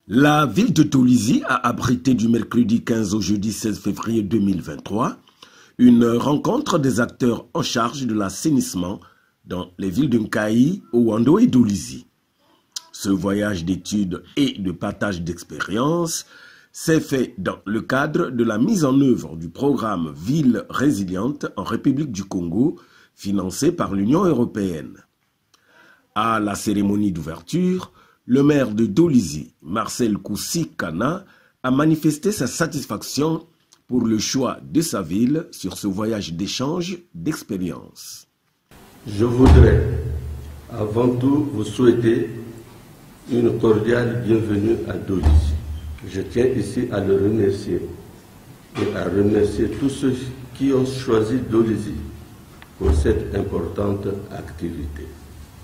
La ville de Dolisie a abrité du mercredi 15 au jeudi 16 février 2023 une rencontre des acteurs en charge de l'assainissement dans les villes de Nkayi, Owando et Dolisie. Ce voyage d'études et de partage d'expériences s'est fait dans le cadre de la mise en œuvre du programme Ville résiliente en République du Congo, financé par l'Union européenne. À la cérémonie d'ouverture, le maire de Dolisie, Marcel Koussi-Kana, a manifesté sa satisfaction pour le choix de sa ville sur ce voyage d'échange d'expériences. Je voudrais avant tout vous souhaiter une cordiale bienvenue à Dolisie. Je tiens ici à le remercier et à remercier tous ceux qui ont choisi Dolisie pour cette importante activité.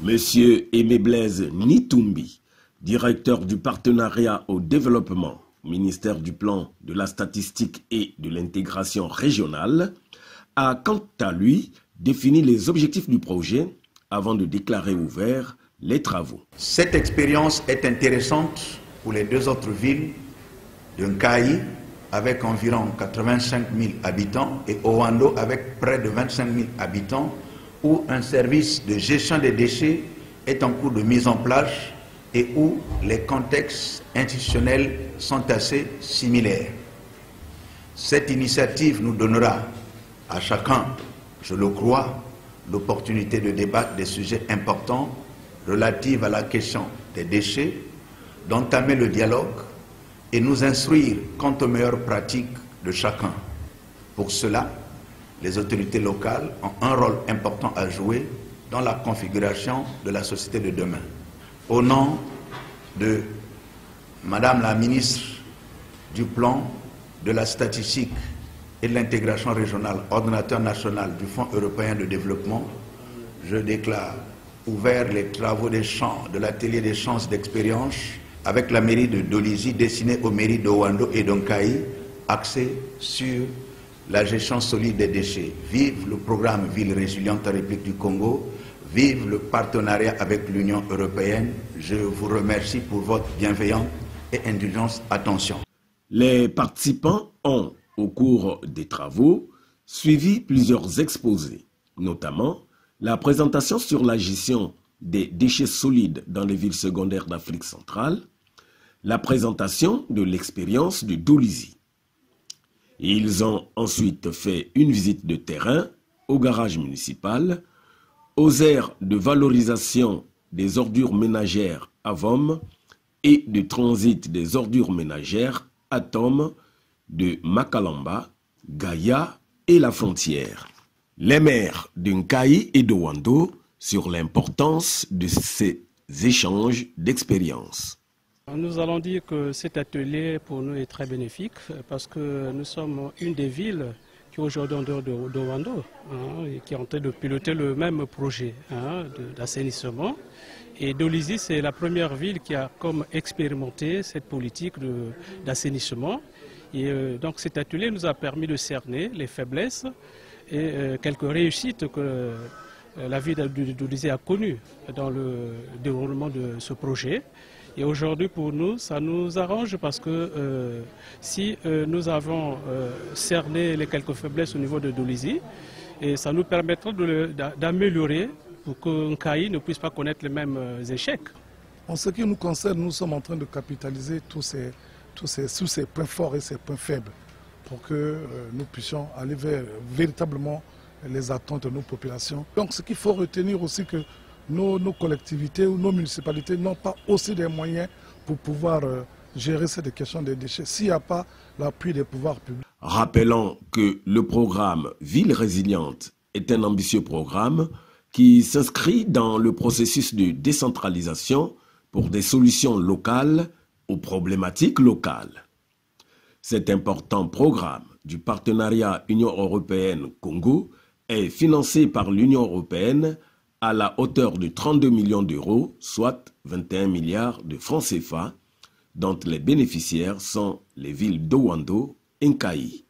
Monsieur Aimé Blaise Nitumbi, directeur du partenariat au développement, ministère du Plan, de la Statistique et de l'Intégration régionale, a quant à lui défini les objectifs du projet avant de déclarer ouverts les travaux. Cette expérience est intéressante pour les deux autres villes de Nkayi avec environ 85 000 habitants et Owando avec près de 25 000 habitants où un service de gestion des déchets est en cours de mise en place et où les contextes institutionnels sont assez similaires. Cette initiative nous donnera à chacun, je le crois, l'opportunité de débattre des sujets importants relatifs à la question des déchets, d'entamer le dialogue et nous instruire quant aux meilleures pratiques de chacun. Pour cela, les autorités locales ont un rôle important à jouer dans la configuration de la société de demain. Au nom de Madame la ministre du Plan, de la Statistique et de l'Intégration régionale, ordonnateur national du Fonds européen de développement, je déclare ouverts les travaux de l'atelier d'échange d'expérience avec la mairie de Dolisie destinée aux mairies d'Owando et d'Nkayi, axé sur la gestion solide des déchets. Vive le programme Ville résiliente en République du Congo. Vive le partenariat avec l'Union européenne. Je vous remercie pour votre bienveillance et indulgente attention. Les participants ont, au cours des travaux, suivi plusieurs exposés, notamment la présentation sur la gestion des déchets solides dans les villes secondaires d'Afrique centrale, la présentation de l'expérience de Dolisie. Ils ont ensuite fait une visite de terrain au garage municipal, aux aires de valorisation des ordures ménagères AVOM et de transit des ordures ménagères ATOM de Makalamba, Gaïa et la Frontière. Les maires de Nkayi et de Owando sur l'importance de ces échanges d'expériences. Nous allons dire que cet atelier pour nous est très bénéfique parce que nous sommes une des villes qui aujourd'hui en dehors d'Owando et qui est en train de piloter le même projet d'assainissement. Et Dolisie, c'est la première ville qui a comme expérimenté cette politique d'assainissement. Et donc cet atelier nous a permis de cerner les faiblesses et quelques réussites que la ville de Dolisie a connues dans le déroulement de ce projet. Et aujourd'hui, pour nous, ça nous arrange parce que si nous avons cerné les quelques faiblesses au niveau de Dolisie, et ça nous permettra d'améliorer pour que Nkayi ne puisse pas connaître les mêmes échecs. En ce qui nous concerne, nous sommes en train de capitaliser sur ces points forts et ces points faibles pour que nous puissions aller vers véritablement les attentes de nos populations. Donc ce qu'il faut retenir aussi que nos collectivités ou nos municipalités n'ont pas aussi des moyens pour pouvoir gérer cette question des déchets s'il n'y a pas l'appui des pouvoirs publics. Rappelons que le programme Ville résiliente est un ambitieux programme qui s'inscrit dans le processus de décentralisation pour des solutions locales aux problématiques locales. Cet important programme du partenariat Union européenne-Congo est financé par l'Union européenne à la hauteur de 32 millions d'euros, soit 21 milliards de francs CFA, dont les bénéficiaires sont les villes d'Owando et Nkayi.